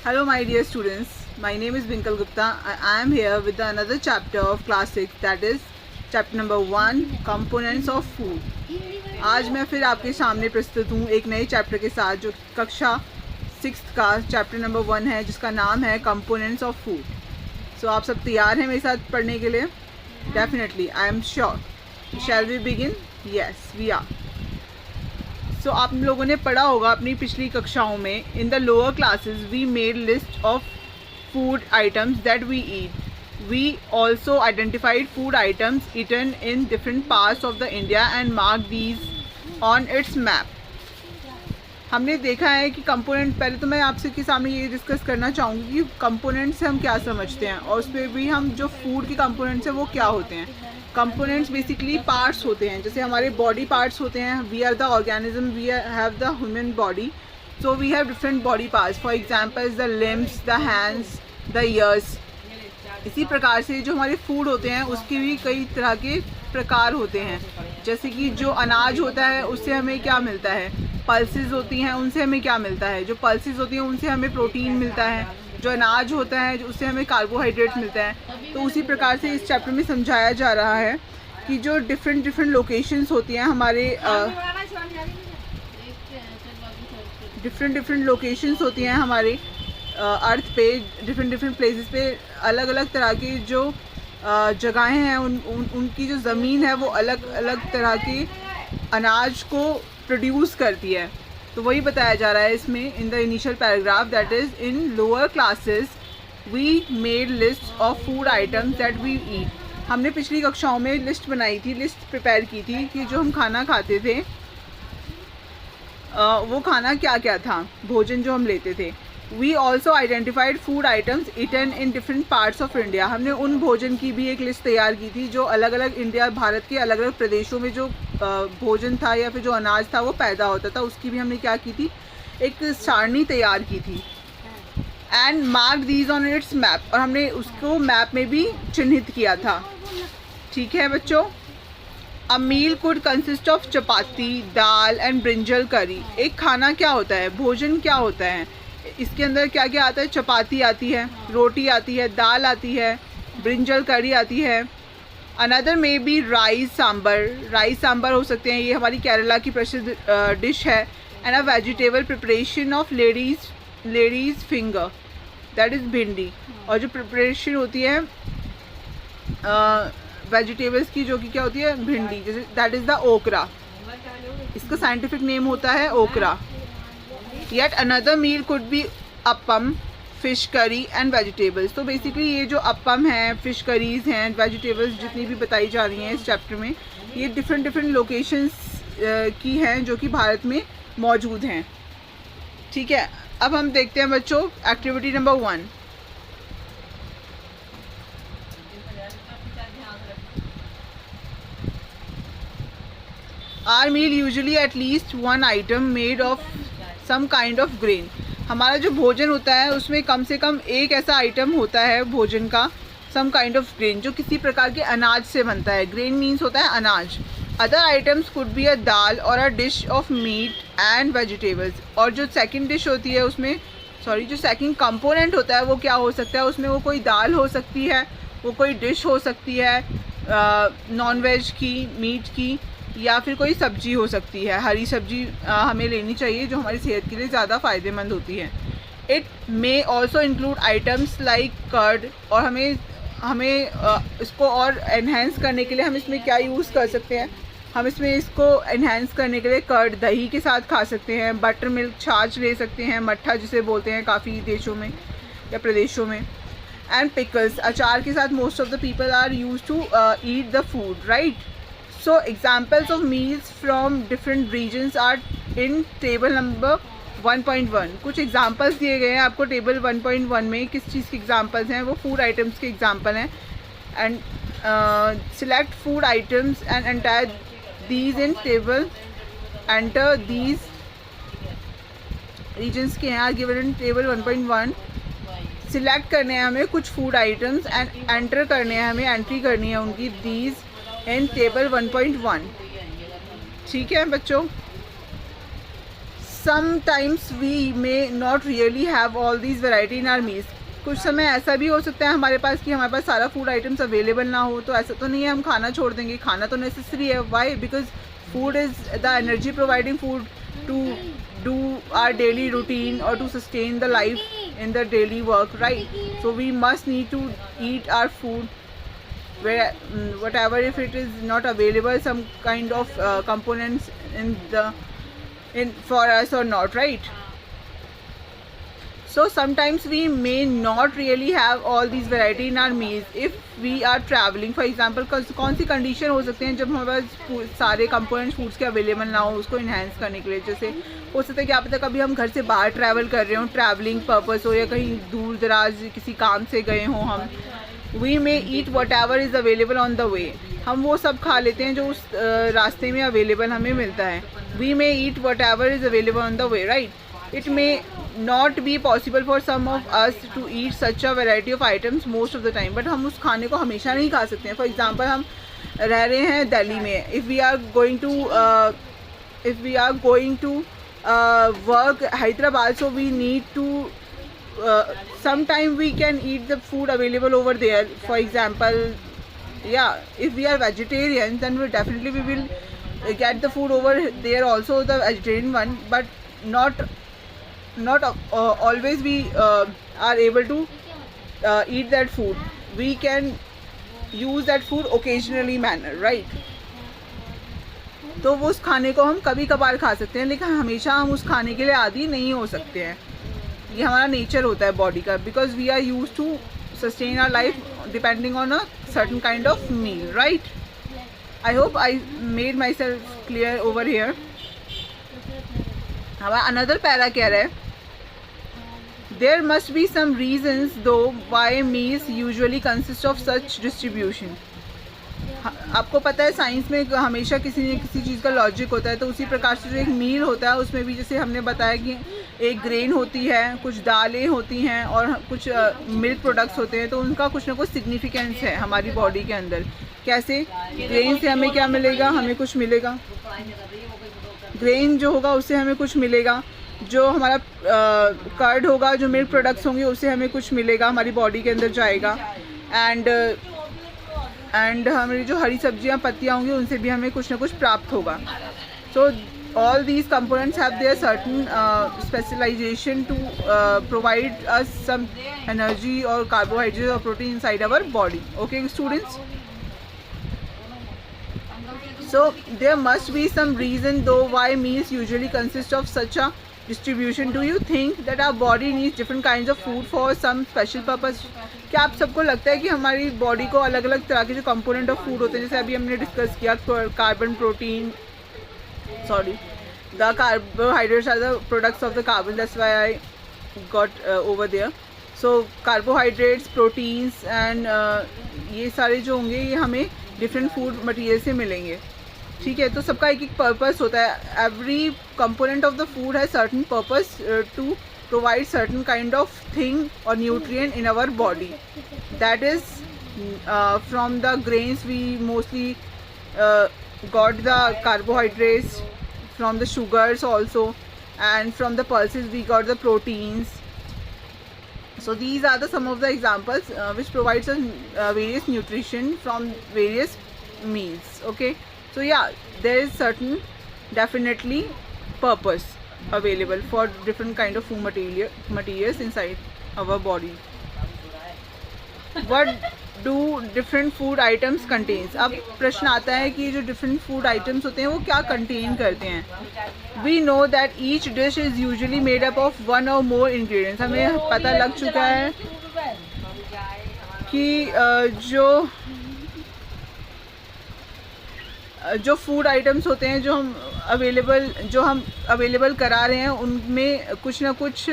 Hello my dear students, my name is Vinkal Gupta. I am here with another chapter of class 6, that is chapter number 1, components of food. आज मैं फिर आपके सामने प्रस्तुत हूँ एक नए चैप्टर के साथ जो कक्षा 6 का चैप्टर नंबर 1 है, जिसका नाम है कंपोनेंट्स ऑफ फूड. सो आप सब तैयार हैं मेरे साथ पढ़ने के लिए? Definitely, I am sure. Shall we begin? Yes we are. So आप लोगों ने पढ़ा होगा अपनी पिछली कक्षाओं में, in the lower classes we made list of food items that we eat. We also identified food items eaten in different parts of the India and mark these on its map. हमने देखा है कि component, पहले तो मैं आपसे के सामने ये डिस्कस करना चाहूँगी कि कंपोनेंट से हम क्या समझते हैं और उस पर भी हम जो फूड के कंपोनेंट्स हैं वो क्या होते हैं. कंपोनेंट्स बेसिकली पार्ट्स होते हैं, जैसे हमारे बॉडी पार्ट्स होते हैं. We are the organism, we have the human body, so we have different body parts. For example the limbs, the hands, the ears. इसी प्रकार से जो हमारे फूड होते हैं उसके भी कई तरह के प्रकार होते हैं. जैसे कि जो अनाज होता है उससे हमें क्या मिलता है, पल्सेस होती हैं उनसे हमें क्या मिलता है. जो पल्सेस होती हैं उनसे हमें प्रोटीन मिलता है. जो अनाज होता है उससे हमें कार्बोहाइड्रेट मिलता है. तो उसी प्रकार से इस चैप्टर में समझाया जा रहा है कि जो डिफरेंट लोकेशंस होती हैं हमारे डिफरेंट लोकेशंस होती हैं हमारे अर्थ पे, डिफरेंट प्लेसेस पे अलग अलग तरह की जो जगहें हैं उनकी जो ज़मीन है वो अलग अलग तरह के अनाज को प्रोड्यूस करती है. तो वही बताया जा रहा है इसमें in the initial paragraph, that is in lower classes we made list of food items that we eat. हमने पिछली कक्षाओं में लिस्ट बनाई थी, लिस्ट प्रिपेयर की थी कि जो हम खाना खाते थे वो खाना क्या क्या था, भोजन जो हम लेते थे. We also identified food items eaten in different parts of India. हमने उन भोजन की भी एक लिस्ट तैयार की थी जो अलग अलग इंडिया, भारत के अलग अलग प्रदेशों में जो भोजन था या फिर जो अनाज था वो पैदा होता था, उसकी भी हमने क्या की थी, एक सारणी तैयार की थी. And mark these on its map, और हमने उसको मैप में भी चिन्हित किया था. ठीक है बच्चों. A meal could consist of chapati, dal and brinjal curry. एक खाना क्या होता है, भोजन क्या होता है, इसके अंदर क्या क्या आता है. चपाती आती है, रोटी आती है, दाल आती है, ब्रिंजल करी आती है. Another may be rice sambar. Rice sambar हो सकते हैं, ये हमारी केरला की प्रसिद्ध डिश है. And a vegetable preparation of ladies finger, that is भिंडी. और जो प्रिपरेशन होती है वेजिटेबल्स की, जो कि क्या होती है, भिंडी, जैसे दैट इज़ द ओकरा. इसका साइंटिफिक नेम होता है okra. Yet another meal could be appam, fish curry and vegetables. तो बेसिकली ये जो अपम है, फिश करीज़ हैं, वेजिटेबल्स जितनी भी बताई जा रही हैं इस चैप्टर में, ये डिफरेंट लोकेशंस की हैं जो कि भारत में मौजूद हैं. ठीक है. अब हम देखते हैं बच्चों activity number 1. Our meal usually at least one item made of some kind of grain. हमारा जो भोजन होता है उसमें कम से कम एक ऐसा आइटम होता है भोजन का, सम काइंड ऑफ ग्रेन, जो किसी प्रकार के अनाज से बनता है. ग्रेन मीन्स होता है अनाज. Other items could be a dal और a dish of meat and vegetables. और जो सेकंड डिश होती है उसमें, जो सेकंड कंपोनेंट होता है वो क्या हो सकता है, उसमें वो कोई दाल हो सकती है, वो कोई डिश हो सकती है नॉन वेज की, मीट की, या फिर कोई सब्जी हो सकती है. हरी सब्जी हमें लेनी चाहिए जो हमारी सेहत के लिए ज़्यादा फ़ायदेमंद होती है. It may also include items like curd. और हमें इसको और एनहेंस करने के लिए हम इसमें क्या यूज़ कर सकते हैं, हम इसमें इसको एनहेंस करने के लिए कर्ड, दही के साथ खा सकते हैं. बटर मिल्क, छाछ ले सकते हैं, मट्ठा जिसे बोलते हैं काफ़ी देशों में या प्रदेशों में. एंड पिकल्स, अचार के साथ most of the people are use to eat the food, right. So examples of meals from different regions are in table number 1.1. कुछ examples दिए गए हैं आपको टेबल 1.1 में. किस चीज़ के examples हैं, वो food items के example हैं. And select food items and enter these in table. Enter these regions के हैं given in table 1.1. सिलेक्ट करने हैं हमें कुछ फूड आइटम्स एंड एंटर करने हैं हमें, एंट्री करनी है उनकी दीज इन टेबल 1.1. ठीक है बच्चों. sometimes we may not really have all these variety in our meals. कुछ समय ऐसा भी हो सकता है हमारे पास कि हमारे पास सारा फूड आइटम्स अवेलेबल ना हो, तो ऐसा तो नहीं है हम खाना छोड़ देंगे, खाना तो नेसेसरी है. Why? Because food is the energy providing food to do our daily routine or to sustain the life in the daily work, right? So we must need to eat our food where whatever, if it is not available, some kind of components in for us or not, right? So sometimes we may not really have all these variety in our meals if we are traveling. For example, कौन सी condition हो सकते हैं जब हमारे पास सारे components foods के available ना हो उसको इन्हेंस करने के लिए. जैसे हो सकता है कि आप पता कभी हम घर से बाहर ट्रैवल कर रहे हो, ट्रैवलिंग पर्पस हो, या कहीं दूर दराज किसी काम से गए हों हम. We may eat whatever is available on the way. हम वो सब खा लेते हैं जो उस रास्ते में अवेलेबल हमें मिलता है. We may eat whatever is available on the way, right. It may not be possible for some of us to eat such a variety of items most of the time, but हम उस खाने को हमेशा नहीं खा सकते हैं. For example, हम रह रहे हैं दिल्ली में. If we are going to work Hyderabad, so we need to sometime we can eat the food available over there. For example, if we are vegetarians, then we will get the food over there also, the vegetarian one, but not always we are able to eat that food. We can use that food occasionally manner, right? तो वो उस खाने को हम कभी कभार खा सकते हैं, लेकिन हमेशा हम उस खाने के लिए आदी नहीं हो सकते हैं. ये हमारा नेचर होता है बॉडी का, because we are use to sustain our life depending on a certain kind of meal, right. I hope I made my सेल्फ क्लियर clear over. Here another para कह रहा है, there must be some reasons though why meals usually consist of such distribution. आपको पता है science में हमेशा किसी न किसी चीज़ का लॉजिक होता है, तो उसी प्रकार से जो एक मील होता है उसमें भी जैसे हमने बताया कि एक ग्रेन होती है, कुछ दालें होती हैं और कुछ मिल्क प्रोडक्ट्स होते हैं, तो उनका कुछ ना कुछ सिग्निफिकेंस है हमारी बॉडी के अंदर. कैसे? ग्रेन से हमें क्या मिलेगा? हमें कुछ मिलेगा. ग्रेन जो होगा उससे हमें कुछ मिलेगा. जो हमारा कर्ड होगा, जो मिल्क प्रोडक्ट्स होंगे उससे हमें कुछ मिलेगा, हमारी बॉडी के अंदर जाएगा. एंड हमारी जो हरी सब्जियां, पत्तियां होंगी उनसे भी हमें कुछ ना कुछ प्राप्त होगा. सो all these components have their certain specialization to provide us some energy or carbohydrates or protein inside our body. Okay students, so there must be some reason though why meals usually consist of such a distribution. Do you think that our body needs different kinds of food for some special purpose? क्या आप सबको लगता है कि हमारी body को अलग अलग तरह के जो कंपोनेंट ऑफ फूड होते हैं, जैसे अभी हमने डिस्कस किया the carbohydrates are the products of the carbon, that's why I got over there. So carbohydrates, proteins and ये सारे जो होंगे ये हमें डिफरेंट फूड मटेरियल से मिलेंगे. ठीक है, तो सबका एक एक पर्पस होता है. Every component of the food है certain purpose to provide certain kind of thing or nutrient in our body. That is from the grains we mostly got the carbohydrates, from the sugars also, and from the pulses we got the proteins. So these are the some of the examples which provides us various nutrition from various meals. Okay, so yeah, there is certain definitely purpose available for different kind of food materials inside our body. What do different food items contains? अब प्रश्न आता है कि जो different food items होते हैं वो क्या contain करते हैं. We know that each dish is usually made up of one or more ingredients. हमें पता लग चुका है कि जो फूड आइटम्स होते हैं जो हम अवेलेबल करा रहे हैं उनमें कुछ ना कुछ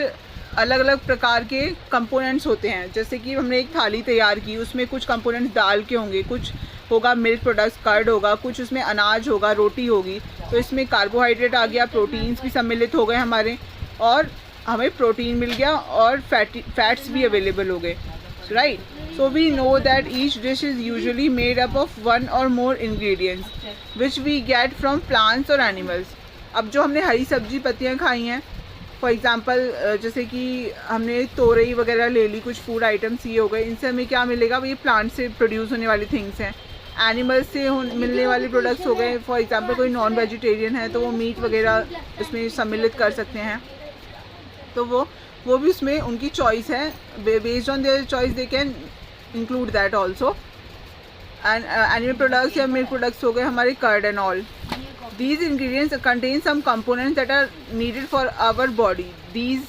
अलग अलग प्रकार के कंपोनेंट्स होते हैं. जैसे कि हमने एक थाली तैयार की, उसमें कुछ कंपोनेंट्स दाल के होंगे, कुछ होगा मिल्क प्रोडक्ट्स, कर्ड होगा, कुछ उसमें अनाज होगा, रोटी होगी. तो इसमें कार्बोहाइड्रेट आ गया, प्रोटीन्स भी सम्मिलित हो गए हमारे, और हमें प्रोटीन मिल गया और फैट्स भी अवेलेबल हो गए, right. So we know that each dish is usually made up of one or more ingredients which we get from plants or animals. अब जो हमने हरी सब्जी पत्तियाँ खाई हैं, फॉर एग्ज़ाम्पल जैसे कि हमने तोरई वगैरह ले ली, कुछ फूड आइटम्स ये हो गए, इनसे हमें क्या मिलेगा? ये प्लांट से प्रोड्यूस होने वाली थिंग्स हैं। एनिमल्स से मिलने वाले प्रोडक्ट्स हो गए, फॉर एग्ज़ाम्पल कोई नॉन वेजिटेरियन है तो वो मीट वगैरह उसमें सम्मिलित कर सकते हैं, तो वो भी उसमें उनकी चॉइस है, based on their choice they can include that also. And animal products या मिल्क प्रोडक्ट्स हो गए हमारे curd and all. These ingredients contain some components that are needed for our body. These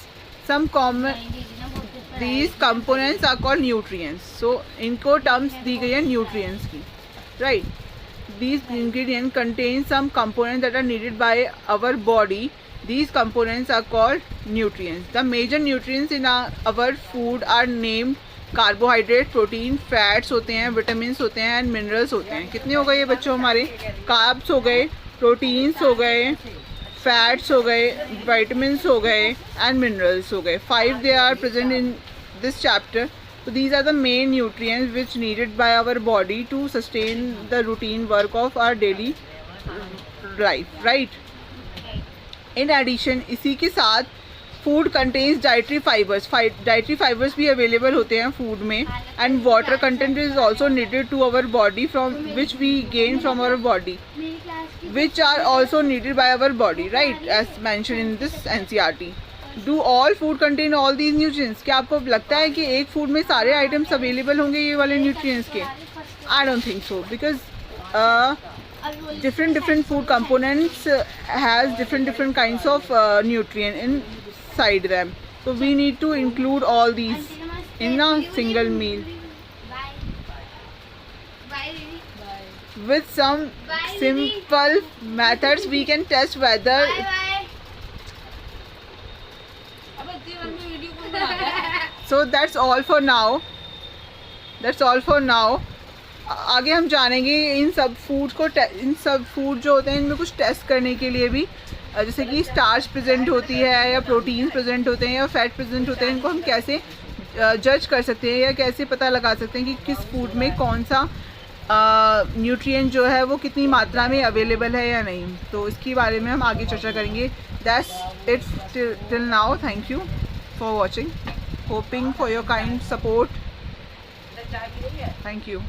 components are called nutrients. So इनको terms दी गई है nutrients की, right? These ingredients contain some components that are needed by our body. These components are called nutrients. The major nutrients in our food are named carbohydrate, protein, fats होते हैं, vitamins होते हैं and minerals होते हैं। कितने हो गए ये बच्चों हमारे? कार्ब्स हो गए, प्रोटीन्स हो गए, फैट्स हो गए, विटामिन्स हो गए एंड मिनरल्स हो गए। 5 they are present in this chapter. So these are the main nutrients which needed by our body to sustain the routine work of our daily life, right? In addition, इसी के साथ food contains dietary fibres, dietary fibres भी available होते हैं food में, and water content is also needed to our body from which we gain from our body, which are also needed by our body, right, as mention in this NCERT। Do all food contain all these nutrients? क्या आपको लगता है कि एक food में सारे items available होंगे ये वाले न्यूट्रिएंट्स के? I don't think so, because different food components has different kinds of nutrient inside them, so we need to include all these in a single meal. With some simple methods we can test whether so that's all for now. आगे हम जानेंगे इन सब food जो होते हैं इनमें कुछ test करने के लिए भी, जैसे कि स्टार्च प्रेजेंट होती है या प्रोटीन प्रेजेंट होते हैं या फैट प्रेजेंट होते हैं, इनको हम कैसे जज कर सकते हैं या कैसे पता लगा सकते हैं कि किस फूड में कौन सा न्यूट्रिएंट जो है वो कितनी मात्रा में अवेलेबल है या नहीं। तो इसके बारे में हम आगे चर्चा करेंगे। That's it till now. Thank you for watching, hoping for your kind support. Thank you.